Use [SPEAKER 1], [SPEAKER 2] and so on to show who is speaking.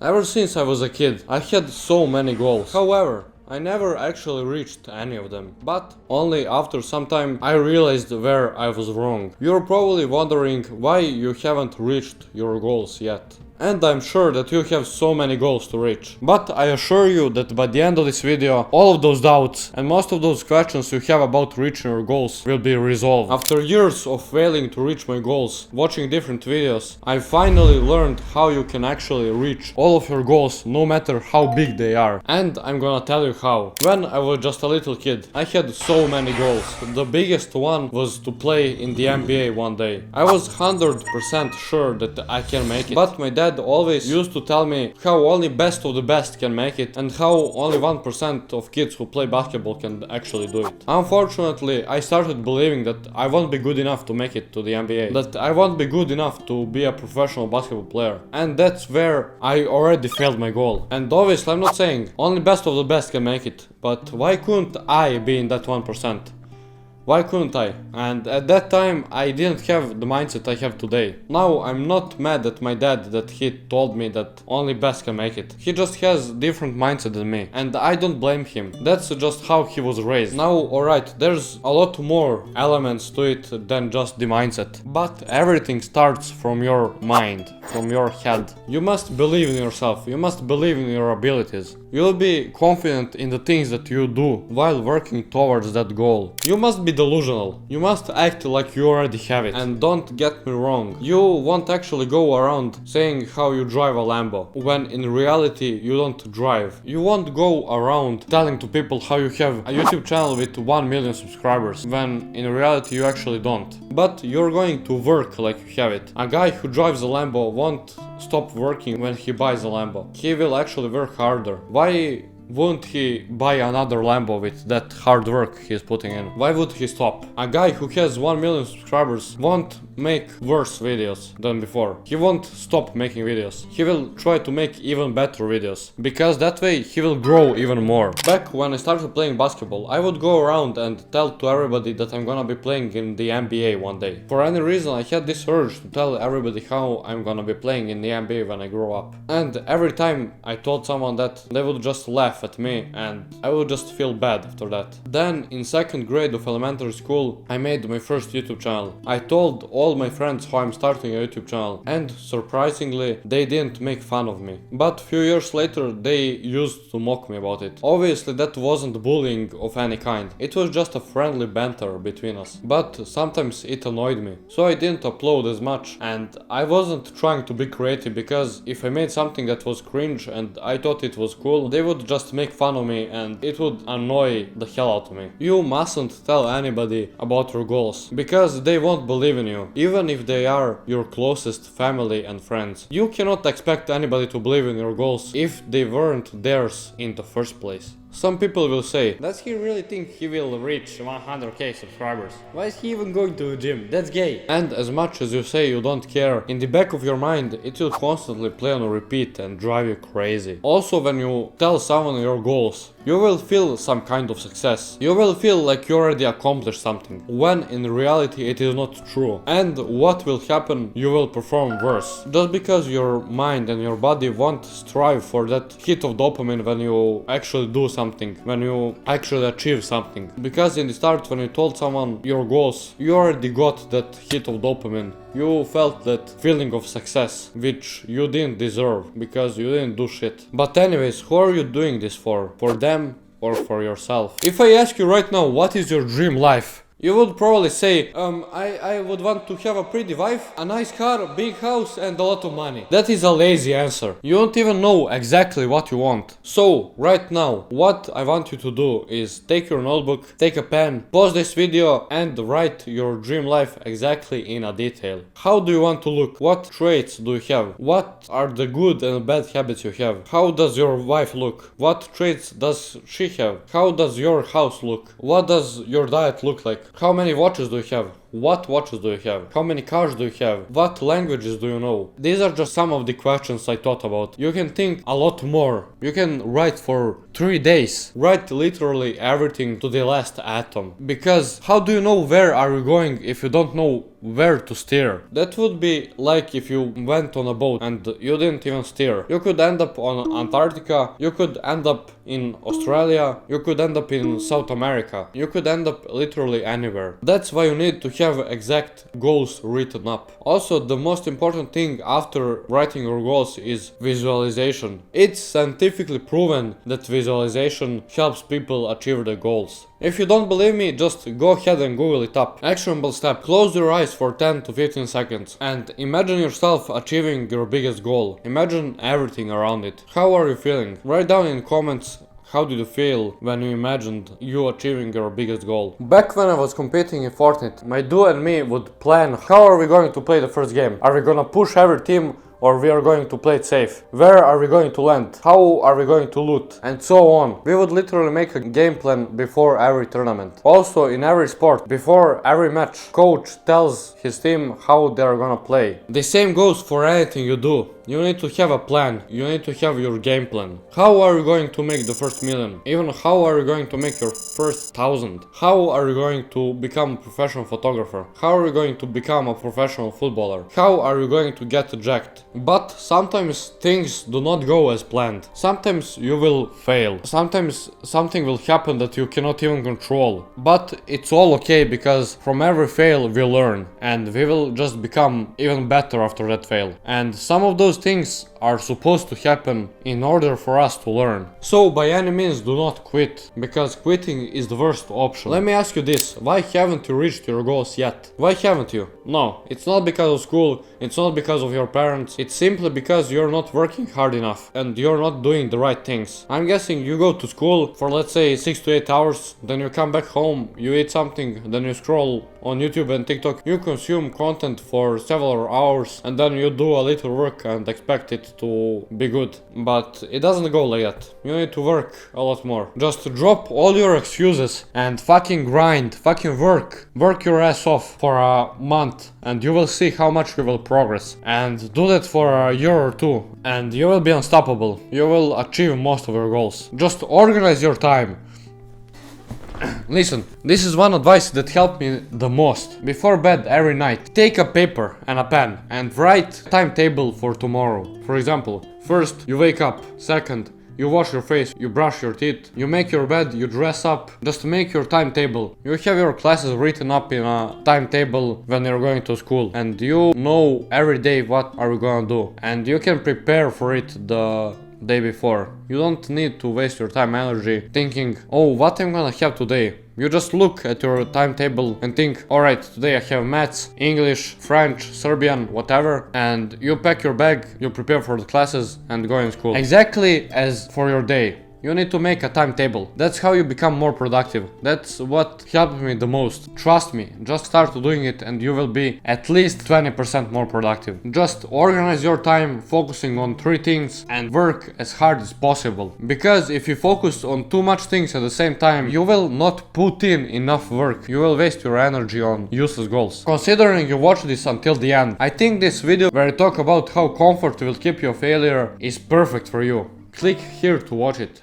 [SPEAKER 1] Ever since I was a kid, I had so many goals. However, I never actually reached any of them. But only after some time I realized where I was wrong. You're probably wondering why you haven't reached your goals yet. And I'm sure that you have so many goals to reach. But I assure you that by the end of this video, all of those doubts and most of those questions you have about reaching your goals will be resolved. After years of failing to reach my goals, watching different videos, I finally learned how you can actually reach all of your goals no matter how big they are. And I'm gonna tell you how. When I was just a little kid, I had so many goals. The biggest one was to play in the NBA one day. I was 100% sure that I can make it, but my dad always used to tell me how only best of the best can make it and how only 1% of kids who play basketball can actually do it. Unfortunately, I started believing that I won't be good enough to make it to the NBA, that I won't be good enough to be a professional basketball player, and that's where I already failed my goal. And obviously I'm not saying only best of the best can make it, but why couldn't I be in that 1%? Why couldn't I? And at that time I didn't have the mindset I have today. Now I'm not mad at my dad that he told me that only best can make it. He just has different mindset than me, and I don't blame him. That's just how he was raised. Now alright, there's a lot more elements to it than just the mindset. But everything starts from your mind, from your head. You must believe in yourself, you must believe in your abilities. You'll be confident in the things that you do while working towards that goal. You must be delusional. You must act like you already have it. And don't get me wrong, you won't actually go around saying how you drive a Lambo, when in reality you don't drive. You won't go around telling to people how you have a YouTube channel with 1 million subscribers, when in reality you actually don't. But you're going to work like you have it. A guy who drives a Lambo won't stop working when he buys a Lambo. He will actually work harder. Why wouldn't he buy another Lambo with that hard work he's putting in? Why would he stop? A guy who has 1 million subscribers won't make worse videos than before. He won't stop making videos. He will try to make even better videos, because that way he will grow even more. Back when I started playing basketball, I would go around and tell to everybody that I'm gonna be playing in the NBA one day. For any reason I had this urge to tell everybody how I'm gonna be playing in the NBA when I grow up. And every time I told someone that, they would just laugh at me and I would just feel bad after that. Then in 2nd grade of elementary school I made my first YouTube channel. I told all my friends how I'm starting a YouTube channel, and surprisingly they didn't make fun of me. But few years later they used to mock me about it. Obviously that wasn't bullying of any kind, it was just a friendly banter between us. But sometimes it annoyed me, so I didn't upload as much, and I wasn't trying to be creative, because if I made something that was cringe and I thought it was cool, they would just make fun of me and it would annoy the hell out of me. You mustn't tell anybody about your goals, because they won't believe in you, even if they are your closest family and friends. You cannot expect anybody to believe in your goals if they weren't theirs in the first place. Some people will say, does he really think he will reach 100k subscribers? Why is he even going to the gym? That's gay. And as much as you say you don't care, in the back of your mind it will constantly play on repeat and drive you crazy. Also, when you tell someone your goals, you will feel some kind of success. You will feel like you already accomplished something, when in reality it is not true. And what will happen? You will perform worse. Just because your mind and your body won't strive for that hit of dopamine when you actually do something, when you actually achieve something. Because in the start, when you told someone your goals, you already got that hit of dopamine. You felt that feeling of success, which you didn't deserve, because you didn't do shit. But anyways, who are you doing this for? For them or for yourself? If I ask you right now, what is your dream life? You would probably say, I would want to have a pretty wife, a nice car, a big house and a lot of money. That is a lazy answer. You don't even know exactly what you want. So, right now, what I want you to do is take your notebook, take a pen, pause this video and write your dream life exactly in a detail. How do you want to look? What traits do you have? What are the good and bad habits you have? How does your wife look? What traits does she have? How does your house look? What does your diet look like? How many watches do you have? What watches do you have? How many cars do you have? What languages do you know? These are just some of the questions I thought about. You can think a lot more. You can write for 3 days. Write literally everything to the last atom. Because how do you know where are you going if you don't know where to steer? That would be like if you went on a boat and you didn't even steer. You could end up on Antarctica, you could end up in Australia, you could end up in South America, you could end up literally anywhere. That's why you need to have exact goals written up. Also, the most important thing after writing your goals is visualization. It's scientifically proven that visualization helps people achieve their goals. If you don't believe me, just go ahead and Google it up. Actionable step. Close your eyes for 10 to 15 seconds and imagine yourself achieving your biggest goal. Imagine everything around it. How are you feeling? Write down in comments how did you feel when you imagined you achieving your biggest goal. Back when I was competing in Fortnite, my duo and me would plan how are we going to play the first game. Are we gonna push every team? Or we are going to play it safe? Where are we going to land? How are we going to loot? And so on. We would literally make a game plan before every tournament. Also, in every sport, before every match, coach tells his team how they are gonna play. The same goes for anything you do. You need to have a plan. You need to have your game plan. How are you going to make the first million? Even how are you going to make your first 1,000? How are you going to become a professional photographer? How are you going to become a professional footballer? How are you going to get jacked? But sometimes things do not go as planned. Sometimes you will fail. Sometimes something will happen that you cannot even control. But it's all okay because from every fail we learn and we will just become even better after that fail. And some of those things are supposed to happen in order for us to learn. So by any means do not quit, because quitting is the worst option. Let me ask you this, why haven't you reached your goals yet? Why haven't you? No, it's not because of school, it's not because of your parents, it's simply because you're not working hard enough and you're not doing the right things. I'm guessing you go to school for let's say 6 to 8 hours, then you come back home, you eat something, then you scroll on YouTube and TikTok, you consume content for several hours and then you do a little work and expect it to be good. But it doesn't go like that. You need to work a lot more. Just drop all your excuses and fucking grind, fucking work. Work your ass off for a month and you will see how much you will progress. And do that for a year or two and you will be unstoppable. You will achieve most of your goals. Just organize your time. Listen, this is one advice that helped me the most. Before bed every night, take a paper and a pen and write timetable for tomorrow. For example, first you wake up, second you wash your face, you brush your teeth, you make your bed, you dress up, just make your timetable. You have your classes written up in a timetable when you're going to school and you know every day what are you gonna do and you can prepare for it the day before. You don't need to waste your time and energy thinking, oh, what I'm gonna have today. You just look at your timetable and think, alright, today I have maths, English, French, Serbian, whatever, and you pack your bag, you prepare for the classes and go in school. Exactly as for your day. You need to make a timetable. That's how you become more productive. That's what helped me the most. Trust me, just start doing it and you will be at least 20% more productive. Just organize your time, focusing on 3 things and work as hard as possible. Because if you focus on too much things at the same time, you will not put in enough work. You will waste your energy on useless goals. Considering you watched this until the end, I think this video where I talk about how comfort will keep you a failure is perfect for you. Click here to watch it.